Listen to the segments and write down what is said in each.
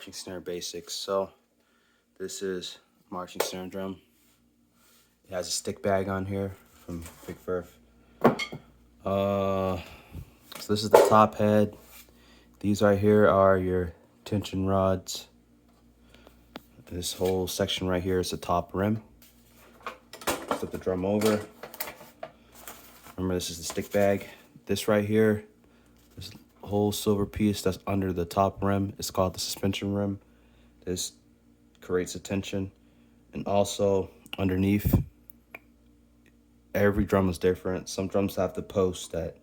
marching snare basics. So this is marching snare drum. It has a stick bag on here from Big Furf. So this is the top head. These right here are your tension rods. This whole section right here is the top rim. Flip the drum over. Remember, this is the stick bag. This right here, this whole silver piece that's under the top rim is called the suspension rim. This creates a tension. And also underneath, every drum is different. Some drums have the posts that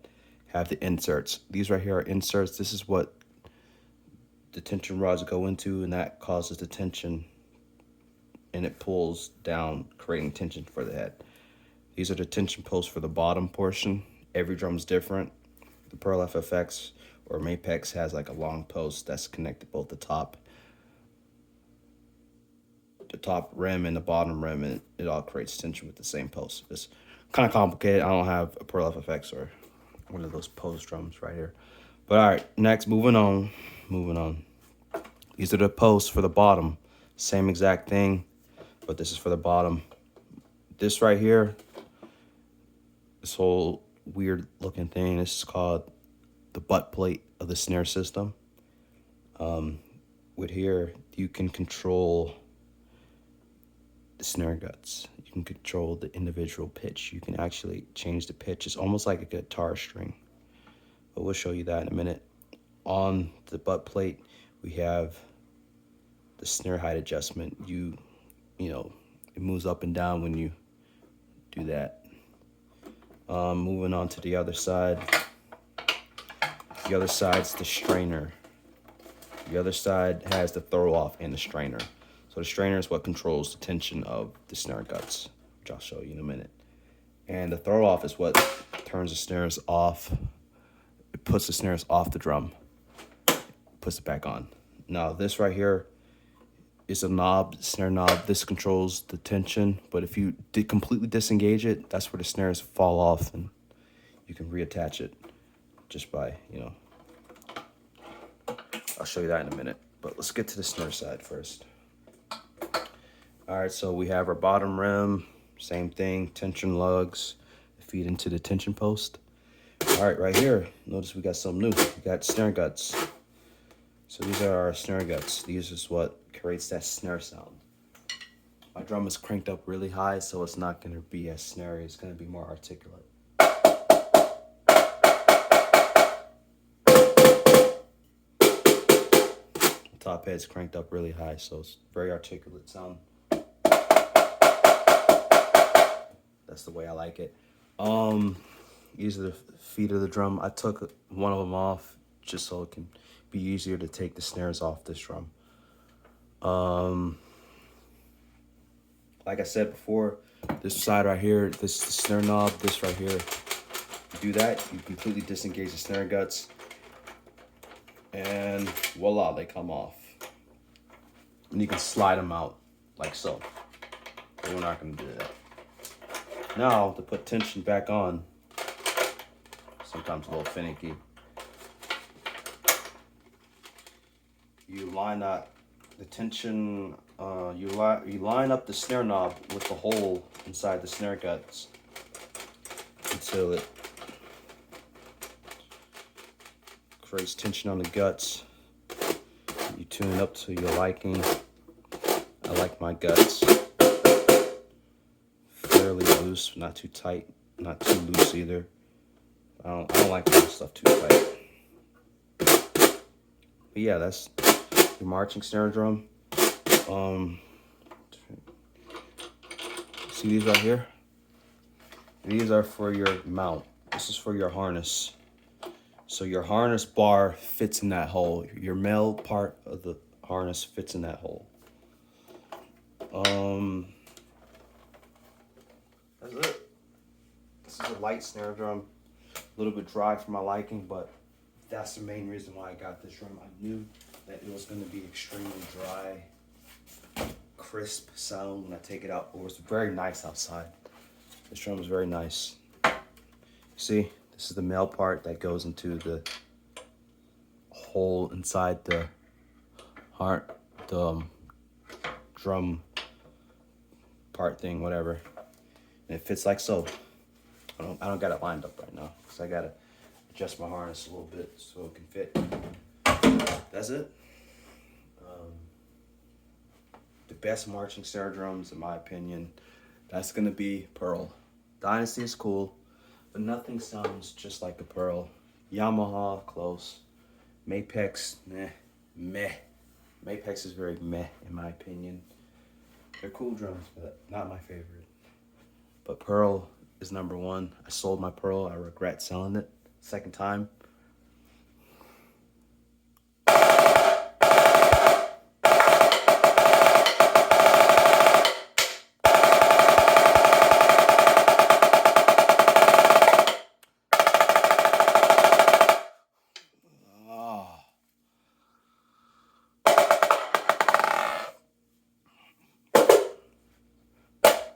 have the inserts. These right here are inserts. This is what the tension rods go into, and that causes the tension, and it pulls down, creating tension for the head. These are the tension posts for the bottom portion. Every drum's different. The Pearl FFX or Mapex has like a long post that's connected both the top rim and the bottom rim, and it all creates tension with the same post. It's kind of complicated. I don't have a Pearl FFX or one of those post drums right here. But all right, next, moving on. These are the posts for the bottom. Same exact thing, but this is for the bottom. This right here, this whole weird looking thing, this is called the butt plate of the snare system. With here, you can control the snare guts. You can control the individual pitch. You can actually change the pitch. It's almost like a guitar string, but we'll show you that in a minute. On the butt plate, we have the snare height adjustment. You know, it moves up and down when you do that. Moving on to the other side. The other side's the strainer. The other side has the throw off and the strainer. So the strainer is what controls the tension of the snare guts, which I'll show you in a minute. And the throw off is what turns the snares off. It puts the snares off the drum, puts it back on. Now this right here is a knob, snare knob. This controls the tension, but if you completely disengage it, that's where the snares fall off, and you can reattach it just by, I'll show you that in a minute. But let's get to the snare side first. All right, so we have our bottom rim, same thing, tension lugs, feed into the tension post. All right, right here, notice we got something new. We got snare guts. So these are our snare guts. These is what creates that snare sound. My drum is cranked up really high, so it's not gonna be as snary, it's gonna be more articulate. The top head's cranked up really high, so it's very articulate sound. That's the way I like it. These are the feet of the drum. I took one of them off just so it can be easier to take the snares off this drum. Like I said before, this side right here, this is the snare knob, this right here. You do that, you completely disengage the snare guts, and voila, they come off. And you can slide them out like so. But we're not gonna do that. Now, to put tension back on, sometimes a little finicky. You line up the tension, you line up the snare knob with the hole inside the snare guts until it creates tension on the guts. You tune it up to your liking. I like my guts fairly loose, not too tight, not too loose either. I don't like my stuff too tight. But yeah, that's your marching snare drum. See these right here? These are for your mount. This is for your harness. So your harness bar fits in that hole. Your male part of the harness fits in that hole. That's it. This is a light snare drum. A little bit dry for my liking, but that's the main reason why I got this drum. I knew that it was going to be extremely dry, crisp sound when I take it out. It was very nice outside. This drum is very nice. See, this is the male part that goes into the hole inside the heart, the drum part thing, whatever. And it fits like so. I don't got it lined up right now because I gotta adjust my harness a little bit so it can fit. That's it. The best marching snare drums, in my opinion, that's gonna be Pearl. Dynasty is cool, but nothing sounds just like a Pearl. Yamaha, close. Mapex, meh. Mapex is very meh, in my opinion. They're cool drums, but not my favorite. But Pearl is number one. I sold my Pearl. I regret selling it. Second time.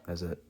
That's it.